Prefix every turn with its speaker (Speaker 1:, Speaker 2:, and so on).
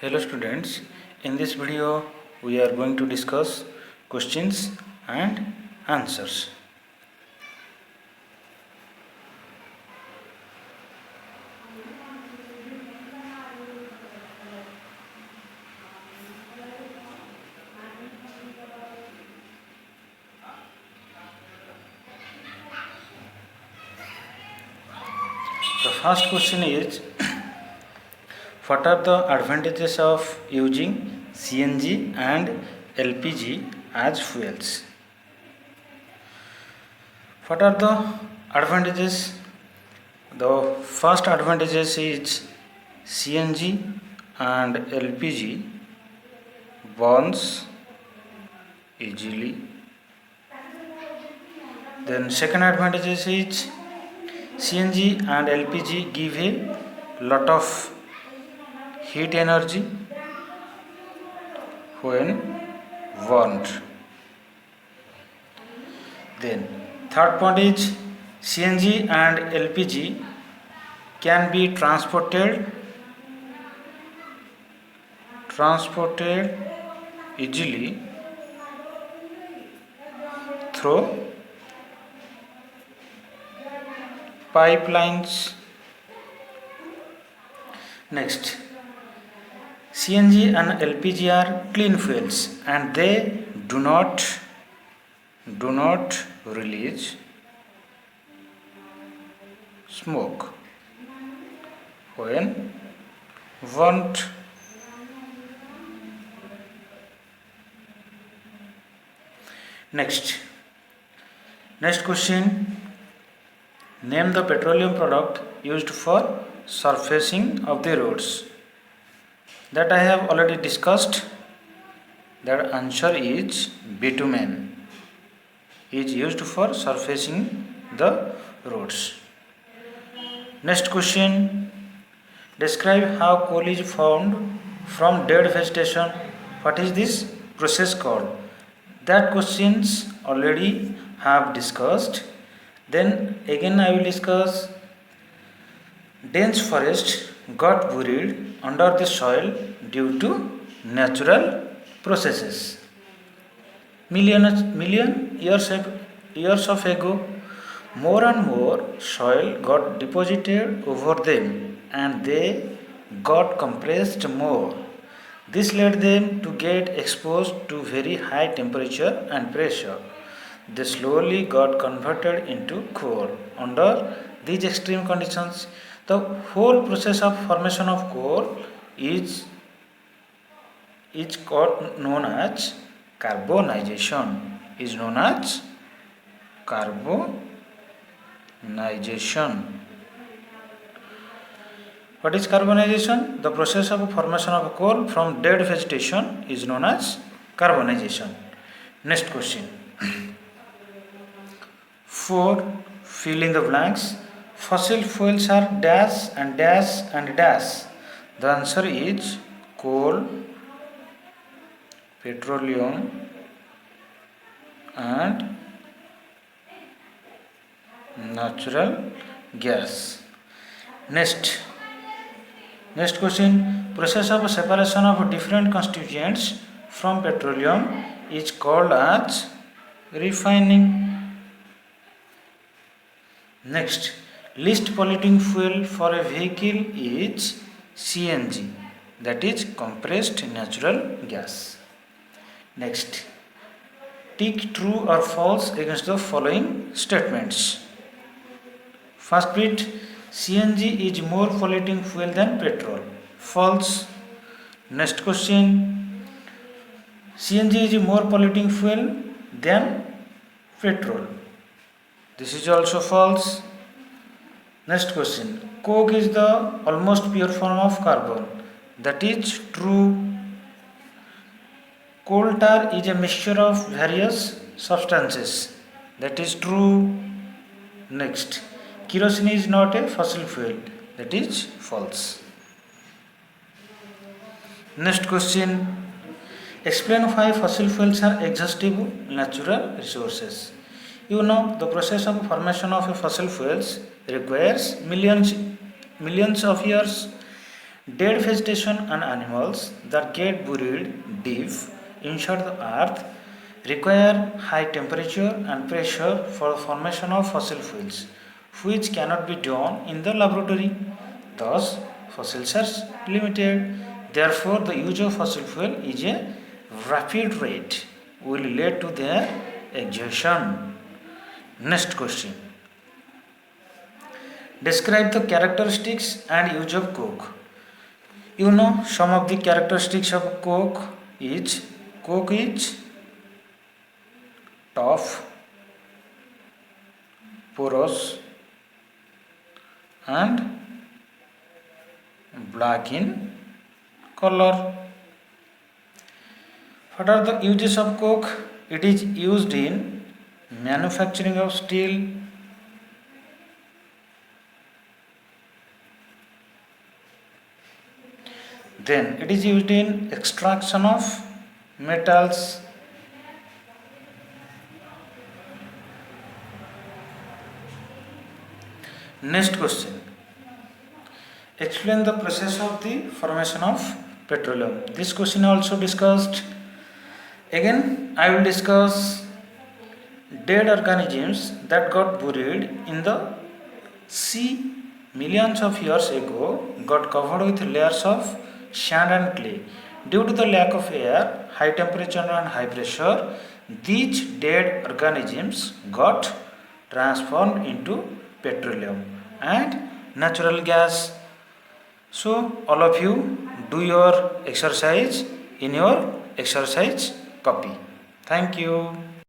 Speaker 1: Hello students, in this video we are going to discuss questions and answers. The first question is, what are the advantages of using CNG and LPG as fuels? What are the advantages? The first advantages is CNG and LPG burns easily. Then second advantages is CNG and LPG give a lot of heat energy when burned. Then third point is CNG and LPG can be transported easily through pipelines. Next, CNG and LPG are clean fuels and they do not release smoke when burnt. Next question, name the petroleum product used for surfacing of the roads. That I have already discussed. That answer is bitumen is used for surfacing the roads. Next question, describe how coal is found from dead vegetation. What is this process called? That questions already have discussed. Then again I will discuss, dense forest got buried under the soil due to natural processes. Million years of ago, more and more soil got deposited over them and they got compressed more. This led them to get exposed to very high temperature and pressure. They slowly got converted into coal. Under these extreme conditions, the whole process of formation of coal is known as carbonization. Is known as carbonization. What is carbonization? The process of formation of coal from dead vegetation is known as carbonization. Next question. 4. Fill in the blanks. Fossil fuels are dash and dash and dash. The answer is coal, petroleum and natural gas. Next question, process of separation of different constituents from petroleum is called as refining. Next, least polluting fuel for a vehicle is CNG, that is compressed natural gas. Next, tick true or false against the following statements. First bit, CNG is more polluting fuel than petrol. False. Next question, CNG is more polluting fuel than petrol. This is also false. Next question, coke is the almost pure form of carbon. That is true. Coal tar is a mixture of various substances. That is true. Next, kerosene is not a fossil fuel. That is false. Next question, explain why fossil fuels are exhaustive natural resources. You know, the process of formation of a fossil fuels requires millions of years Dead vegetation and animals that get buried deep inside the earth require high temperature and pressure for the formation of fossil fuels, which cannot be done in the laboratory. Thus, fossils are limited. Therefore, the use of fossil fuel is a rapid rate will lead to their exhaustion. Next question. Describe the characteristics and use of coke. You know some of the characteristics of coke is tough, porous and black in color. What are the uses of coke? It is used in manufacturing of steel, then it is used in extraction of metals. Next question. Explain the process of the formation of petroleum. This question also discussed. Again, I will discuss dead organisms that got buried in the sea millions of years ago got covered with layers of sand and clay. Due to the lack of air, high temperature and high pressure, these dead organisms got transformed into petroleum and natural gas. So all of you do your exercise in your exercise copy. Thank you.